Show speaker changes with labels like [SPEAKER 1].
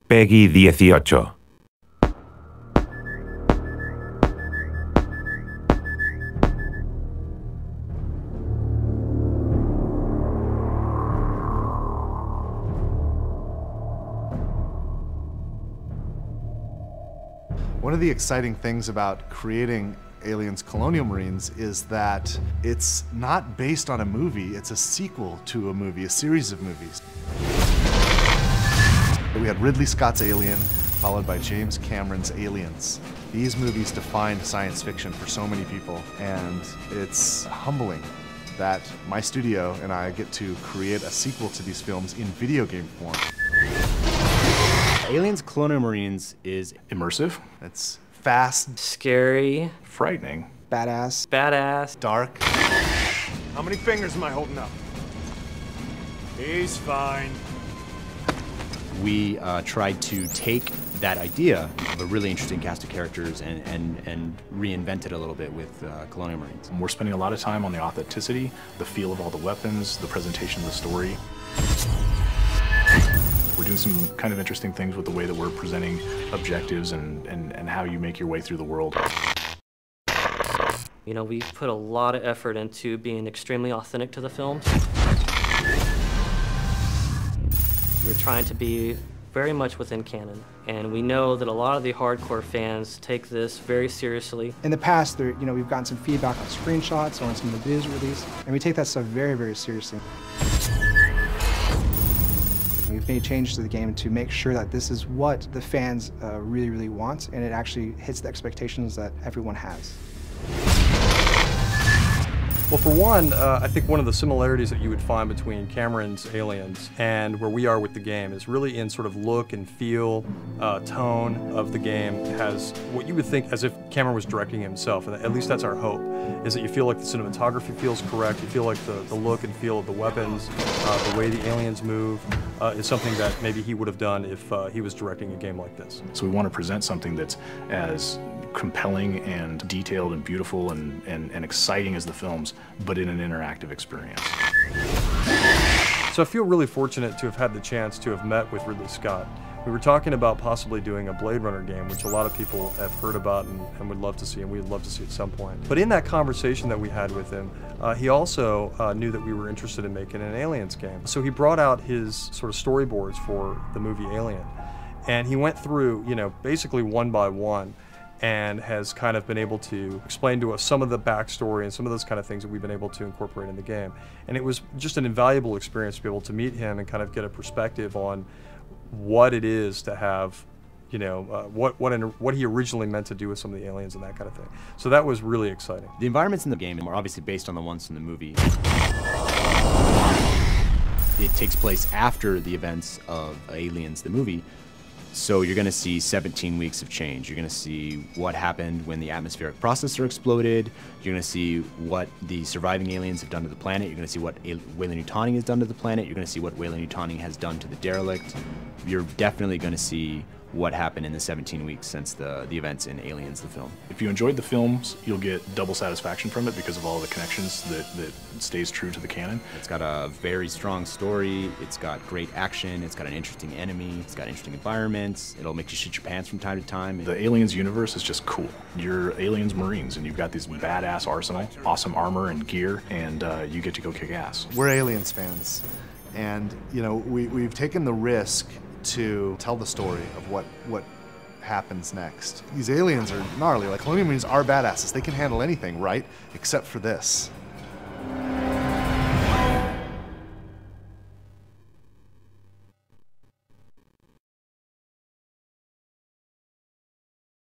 [SPEAKER 1] Peggy 18.
[SPEAKER 2] One of the exciting things about creating Aliens Colonial Marines is that it's not based on a movie, it's a sequel to a movie, a series of movies. We had Ridley Scott's Alien, followed by James Cameron's Aliens. These movies defined science fiction for so many people, and it's humbling that my studio and I get to create a sequel to these films in video game form.
[SPEAKER 3] Aliens Colonial Marines is
[SPEAKER 4] immersive.
[SPEAKER 2] It's fast,
[SPEAKER 5] scary,
[SPEAKER 4] frightening,
[SPEAKER 5] badass,
[SPEAKER 2] dark.
[SPEAKER 6] How many fingers am I holding up? He's fine.
[SPEAKER 3] We tried to take that idea of a really interesting cast of characters and reinvent it a little bit with Colonial Marines.
[SPEAKER 4] We're spending a lot of time on the authenticity, the feel of all the weapons, the presentation of the story. We're doing some kind of interesting things with the way that we're presenting objectives and how you make your way through the world.
[SPEAKER 5] You know, we put a lot of effort into being extremely authentic to the films. We're trying to be very much within canon, and we know that a lot of the hardcore fans take this very seriously.
[SPEAKER 7] In the past, we've gotten some feedback on screenshots or on some of the videos released, and we take that stuff very, very seriously. We've made changes to the game to make sure that this is what the fans really, really want, and it actually hits the expectations that everyone has.
[SPEAKER 8] Well, for one, I think one of the similarities that you would find between Cameron's Aliens and where we are with the game is really in sort of look and feel, tone of the game. It has what you would think as if Cameron was directing himself, and at least that's our hope, is that you feel like the cinematography feels correct, you feel like the look and feel of the weapons, the way the aliens move, is something that maybe he would have done if he was directing a game like this.
[SPEAKER 4] So we want to present something that's as compelling and detailed and beautiful and exciting as the films, but in an interactive experience.
[SPEAKER 8] So I feel really fortunate to have had the chance to have met with Ridley Scott. We were talking about possibly doing a Blade Runner game, which a lot of people have heard about and would love to see, and we'd love to see at some point. But in that conversation that we had with him, he also knew that we were interested in making an Aliens game. So he brought out his sort of storyboards for the movie Alien, and he went through, basically one by one, and has kind of been able to explain to us some of the backstory and some of those kind of things that we've been able to incorporate in the game. And it was just an invaluable experience to be able to meet him and kind of get a perspective on what it is to have, what he originally meant to do with some of the aliens and that kind of thing. So that was really exciting.
[SPEAKER 3] The environments in the game are obviously based on the ones in the movie. It takes place after the events of Aliens, the movie. So you're going to see 17 weeks of change. You're going to see what happened when the atmospheric processor exploded. You're going to see what the surviving aliens have done to the planet. You're going to see what Weyland-Yutani has done to the planet. You're going to see what Weyland-Yutani has done to the derelict. You're definitely going to see what happened in the 17 weeks since the events in Aliens, the film.
[SPEAKER 4] If you enjoyed the films, you'll get double satisfaction from it because of all the connections that stays true to the canon.
[SPEAKER 3] It's got a very strong story, it's got great action, it's got an interesting enemy, it's got interesting environments, it'll make you shit your pants from time to time.
[SPEAKER 4] The Aliens universe is just cool. You're Aliens Marines and you've got this badass arsenal, awesome armor and gear, and you get to go kick ass.
[SPEAKER 2] We're Aliens fans, and we've taken the risk to tell the story of what happens next. These aliens are gnarly. Like, Colonial Marines are badasses. They can handle anything, right? Except for this.